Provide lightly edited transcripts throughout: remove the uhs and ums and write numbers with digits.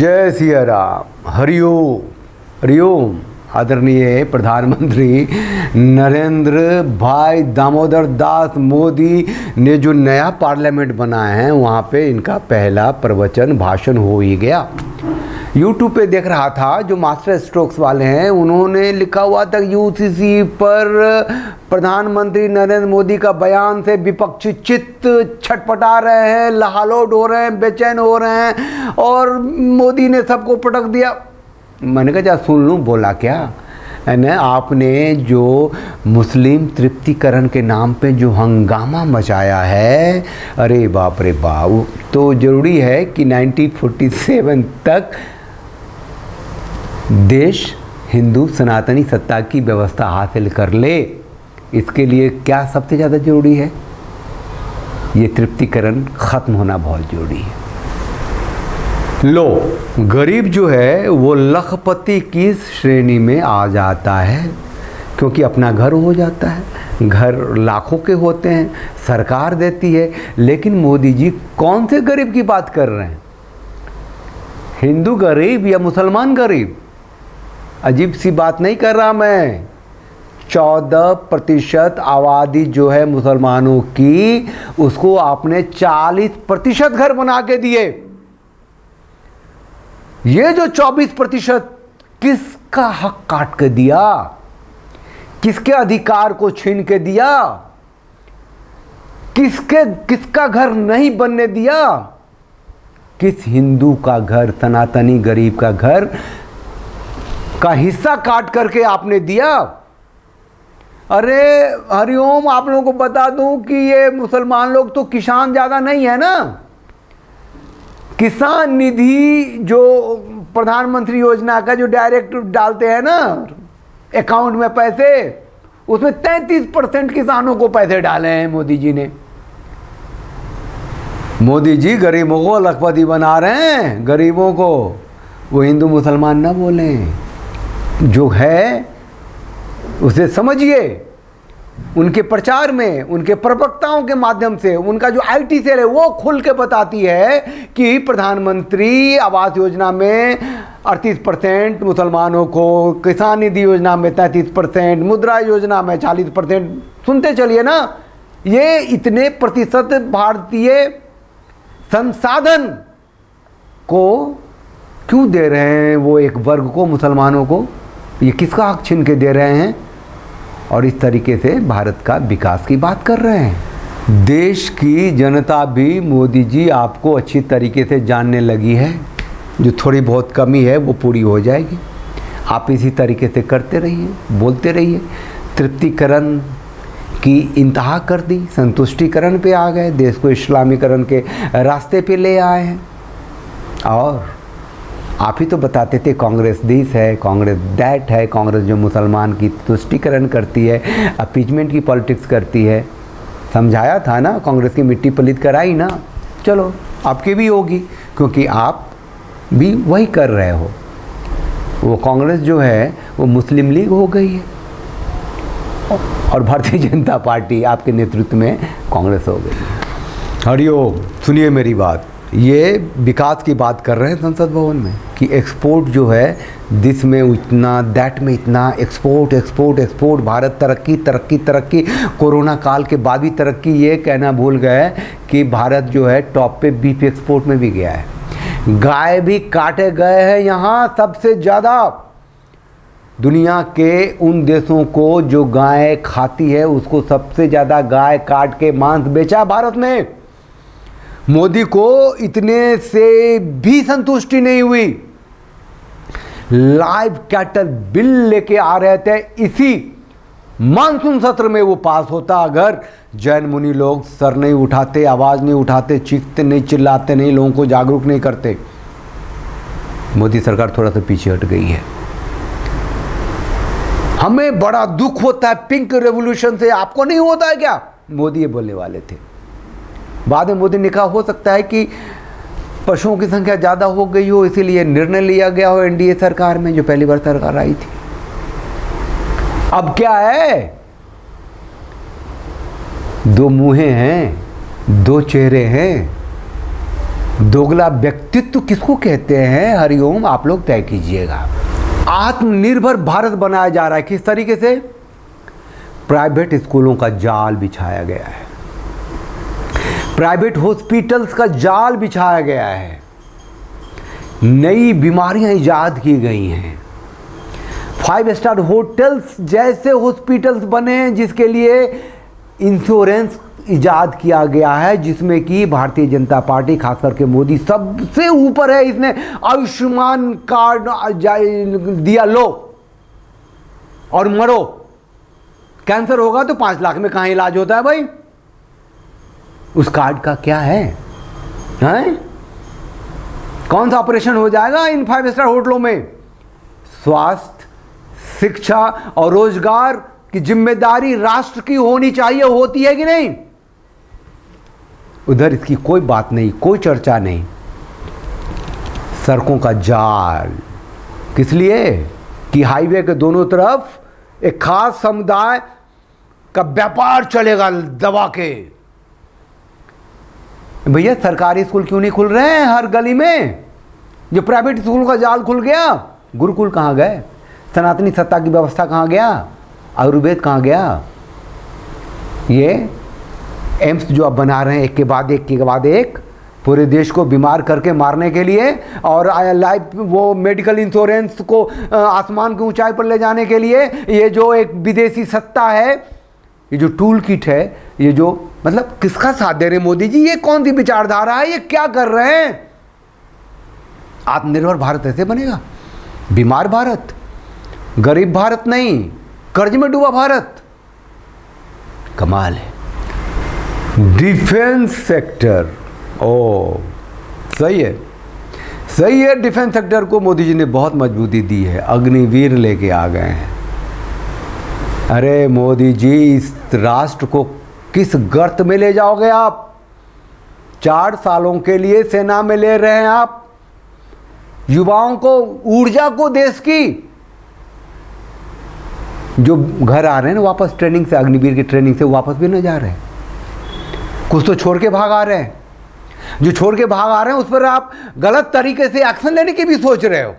जय सिया राम। हरिओम हरिओम। आदरणीय प्रधानमंत्री नरेंद्र भाई दामोदर दास मोदी ने जो नया पार्लियामेंट बनाया है वहाँ पे इनका पहला प्रवचन भाषण हो ही गया। यूट्यूब पे देख रहा था, जो मास्टर स्ट्रोक्स वाले हैं उन्होंने लिखा हुआ था यूसीसी पर प्रधानमंत्री नरेंद्र मोदी का बयान से विपक्षी चित्त छटपटा रहे हैं, लहालोड हो रहे हैं, बेचैन हो रहे हैं और मोदी ने सबको पटक दिया। मैंने कहा जा सुन लूँ बोला क्या है ना। आपने जो मुस्लिम तृप्तिकरण के नाम पे जो हंगामा मचाया है, अरे बाप रे बाप। तो ज़रूरी है कि 1947 तक देश हिंदू सनातनी सत्ता की व्यवस्था हासिल कर ले। इसके लिए क्या सबसे ज़्यादा ज़रूरी है? ये तृप्तिकरण ख़त्म होना बहुत ज़रूरी है। लो, गरीब जो है वो लखपति की श्रेणी में आ जाता है क्योंकि अपना घर हो जाता है। घर लाखों के होते हैं, सरकार देती है। लेकिन मोदी जी कौन से गरीब की बात कर रहे हैं? हिंदू गरीब या मुसलमान गरीब? अजीब सी बात नहीं कर रहा मैं। 14% आबादी जो है मुसलमानों की, उसको आपने 40% घर बना के दिए। ये जो 24% किसका हक काट के दिया? किसके अधिकार को छीन के दिया? किसका घर नहीं बनने दिया? किस हिंदू का घर, सनातनी गरीब का घर का हिस्सा काट करके आपने दिया? अरे हरिओम, आप लोगों को बता दूं कि ये मुसलमान लोग तो किसान ज़्यादा नहीं है ना। किसान निधि जो प्रधानमंत्री योजना का जो डायरेक्ट डालते हैं ना अकाउंट में पैसे, उसमें 33% किसानों को पैसे डाले हैं मोदी जी ने। मोदी जी गरीबों को लखपति बना रहे हैं, गरीबों को। वो हिंदू मुसलमान ना बोलें, जो है उसे समझिए। उनके प्रचार में, उनके प्रवक्ताओं के माध्यम से, उनका जो आईटी सेल है वो खुल के बताती है कि प्रधानमंत्री आवास योजना में 38% मुसलमानों को, किसान निधि योजना में 33%, मुद्रा योजना में 40%। सुनते चलिए ना, ये इतने प्रतिशत भारतीय संसाधन को क्यों दे रहे हैं वो एक वर्ग को, मुसलमानों को? ये किसका हक छीन के दे रहे हैं? और इस तरीके से भारत का विकास की बात कर रहे हैं। देश की जनता भी मोदी जी आपको अच्छी तरीके से जानने लगी है। जो थोड़ी बहुत कमी है वो पूरी हो जाएगी। आप इसी तरीके से करते रहिए, बोलते रहिए। तृप्तिकरण की इंतहा कर दी, संतुष्टिकरण पे आ गए, देश को इस्लामीकरण के रास्ते पे ले आए हैं। और आप ही तो बताते थे कांग्रेस दिस है, कांग्रेस दैट है, कांग्रेस जो मुसलमान की तुष्टिकरण करती है, अपीजमेंट की पॉलिटिक्स करती है। समझाया था ना, कांग्रेस की मिट्टी पलीत कराई ना। चलो आपकी भी होगी क्योंकि आप भी वही कर रहे हो। वो कांग्रेस जो है वो मुस्लिम लीग हो गई है और भारतीय जनता पार्टी आपके नेतृत्व में कांग्रेस हो गई है। हरिओम, सुनिए मेरी बात। ये विकास की बात कर रहे हैं संसद भवन में कि एक्सपोर्ट जो है, दिस में इतना, दैट में इतना, एक्सपोर्ट एक्सपोर्ट एक्सपोर्ट, भारत तरक्की तरक्की तरक्की। कोरोना काल के बाद भी तरक्की। ये कहना भूल गए कि भारत जो है टॉप पे बीफ एक्सपोर्ट में भी गया है। गाय भी काटे गए हैं यहाँ सबसे ज़्यादा। दुनिया के उन देशों को जो गाय खाती है उसको सबसे ज़्यादा गाय काट के मांस बेचा भारत ने। मोदी को इतने से भी संतुष्टि नहीं हुई। लाइव कैटल बिल लेके आ रहे थे, इसी मानसून सत्र में वो पास होता अगर जैन मुनि लोग सर नहीं उठाते, आवाज नहीं उठाते, चीखते नहीं, चिल्लाते नहीं, लोगों को जागरूक नहीं करते। मोदी सरकार थोड़ा सा पीछे हट गई है। हमें बड़ा दुख होता है पिंक रेवोल्यूशन से, आपको नहीं होता है क्या? मोदी ये बोलने वाले थे। बाद में मोदी ने कहा हो सकता है कि पशुओं की संख्या ज़्यादा हो गई हो, इसीलिए निर्णय लिया गया हो एनडीए सरकार में, जो पहली बार सरकार आई थी। अब क्या है? दो मुँहें हैं, दो चेहरे हैं। दोगला व्यक्तित्व किसको कहते हैं, हरिओम, आप लोग तय कीजिएगा। आत्मनिर्भर भारत बनाया जा रहा है किस तरीके से? प्राइवेट स्कूलों का जाल बिछाया गया है, प्राइवेट हॉस्पिटल्स का जाल बिछाया गया है, नई बीमारियां इजाद की गई हैं, 5 स्टार होटल्स जैसे हॉस्पिटल्स बने हैं जिसके लिए इंश्योरेंस इजाद किया गया है, जिसमें कि भारतीय जनता पार्टी खास करके मोदी सबसे ऊपर है। इसने आयुष्मान कार्ड दिया, लो और मरो। कैंसर होगा तो 5 लाख में कहाँ इलाज होता है भाई? उस कार्ड का क्या है, हैं? कौन सा ऑपरेशन हो जाएगा इन 5 स्टार होटलों में? स्वास्थ्य, शिक्षा और रोजगार की जिम्मेदारी राष्ट्र की होनी चाहिए, होती है कि नहीं? उधर इसकी कोई बात नहीं, कोई चर्चा नहीं। सड़कों का जाल किस लिए? कि हाईवे के दोनों तरफ एक खास समुदाय का व्यापार चलेगा दबा के। भैया सरकारी स्कूल क्यों नहीं खुल रहे हैं हर गली में? जो प्राइवेट स्कूल का जाल खुल गया। गुरुकुल कहाँ गए? सनातनी सत्ता की व्यवस्था कहाँ गया? आयुर्वेद कहाँ गया? ये एम्स जो अब बना रहे हैं एक के बाद एक पूरे देश को बीमार करके मारने के लिए, और लाइफ वो मेडिकल इंश्योरेंस को आसमान की ऊंचाई पर ले जाने के लिए, ये जो एक विदेशी सत्ता है, ये जो टूल किट है, ये जो मतलब किसका साथ दे रहे मोदी जी? ये कौन सी विचारधारा है? ये क्या कर रहे हैं? आत्मनिर्भर भारत ऐसे बनेगा? बीमार भारत, गरीब भारत नहीं, कर्ज में डूबा भारत। कमाल है। डिफेंस सेक्टर, ओ सही है, सही है। डिफेंस सेक्टर को मोदी जी ने बहुत मजबूती दी है, अग्निवीर लेके आ गए हैं। अरे मोदी जी, इस राष्ट्र को किस गर्त में ले जाओगे आप? 4 सालों के लिए सेना में ले रहे हैं आप युवाओं को, ऊर्जा को, देश की। जो घर आ रहे हैं ना वापस ट्रेनिंग से, अग्निवीर की ट्रेनिंग से वापस भी न जा रहे हैं, कुछ तो छोड़ के भाग आ रहे हैं। जो छोड़ के भाग आ रहे हैं उस पर आप गलत तरीके से एक्शन लेने की भी सोच रहे हो।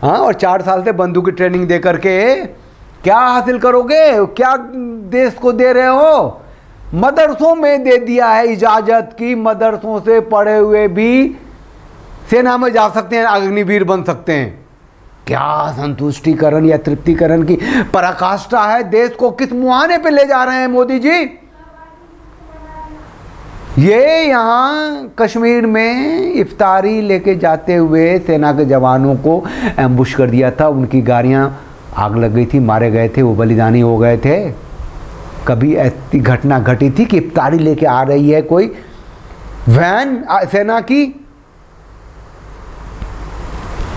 हाँ, और 4 साल से बंदूक की ट्रेनिंग दे करके क्या हासिल करोगे? क्या देश को दे रहे हो? मदरसों में दे दिया है इजाजत की, मदरसों से पढ़े हुए भी सेना में जा सकते हैं, अग्निवीर बन सकते हैं। क्या संतुष्टिकरण या तृप्तिकरण की पराकाष्ठा है। देश को किस मुहाने पे ले जा रहे हैं मोदी जी? ये यहाँ कश्मीर में इफ्तारी लेके जाते हुए सेना के जवानों को एम्बुश कर दिया था, उनकी गाड़ियाँ आग लग गई थी, मारे गए थे, वो बलिदानी हो गए थे। कभी ऐसी घटना घटी थी कि इफ्तारी लेके आ रही है कोई वैन सेना की?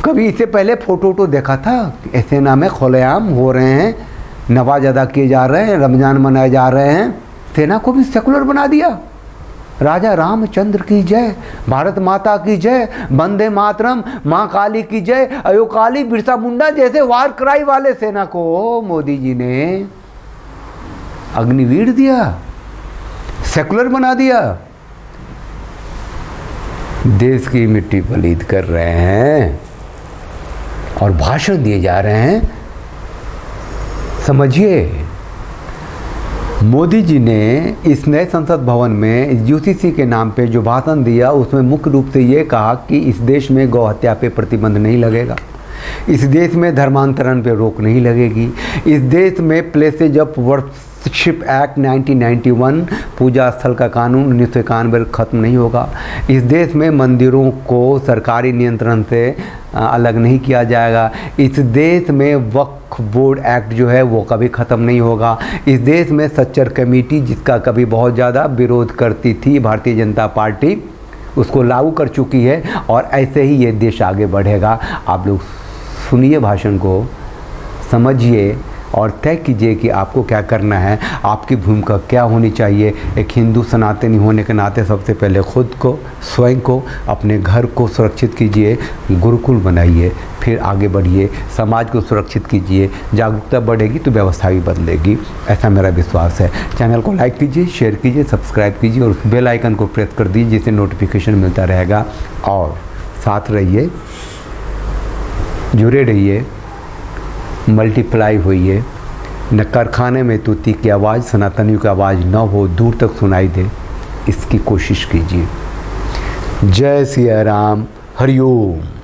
कभी इससे पहले फोटो तो देखा था सेना में खुलेआम हो रहे हैं, नवाज अदा किए जा रहे हैं, रमजान मनाए जा रहे हैं। सेना को भी सेकुलर बना दिया। राजा रामचंद्र की जय, भारत माता की जय, वंदे मातरम, माँ काली की जय, अयो काली, बिरसा मुंडा जैसे वार क्राई वाले सेना को मोदी जी ने अग्निवीर दिया, सेकुलर बना दिया। देश की मिट्टी पलीद कर रहे हैं और भाषण दिए जा रहे हैं। समझिए, मोदी जी ने इस नए संसद भवन में यूसीसी के नाम पे जो भाषण दिया उसमें मुख्य रूप से ये कहा कि इस देश में गौ हत्या पे प्रतिबंध नहीं लगेगा, इस देश में धर्मांतरण पे रोक नहीं लगेगी, इस देश में प्लेसेज ऑफ वर्शिप एक्ट 1991 पूजा स्थल का कानून 1991 ख़त्म नहीं होगा, इस देश में मंदिरों को सरकारी नियंत्रण से अलग नहीं किया जाएगा, इस देश में वक्फ बोर्ड एक्ट जो है वो कभी ख़त्म नहीं होगा, इस देश में सच्चर कमेटी जिसका कभी बहुत ज़्यादा विरोध करती थी भारतीय जनता पार्टी उसको लागू कर चुकी है, और ऐसे ही ये देश आगे बढ़ेगा। आप लोग सुनिए भाषण को, समझिए और तय कीजिए कि आपको क्या करना है, आपकी भूमिका क्या होनी चाहिए। एक हिंदू सनातनी होने के नाते सबसे पहले खुद को, स्वयं को, अपने घर को सुरक्षित कीजिए, गुरुकुल बनाइए, फिर आगे बढ़िए, समाज को सुरक्षित कीजिए। जागरूकता बढ़ेगी तो व्यवस्था भी बदलेगी, ऐसा मेरा विश्वास है। चैनल को लाइक कीजिए, शेयर कीजिए, सब्सक्राइब कीजिए और उस बेल आइकन को प्रेस कर दीजिए जिससे नोटिफिकेशन मिलता रहेगा। और साथ रहिए, जुड़े रहिए, मल्टीप्लाई होइए। न कारखाने में तूती की आवाज़, सनातनियों की आवाज़ न हो, दूर तक सुनाई दे, इसकी कोशिश कीजिए। जय सिया राम, हरिओम।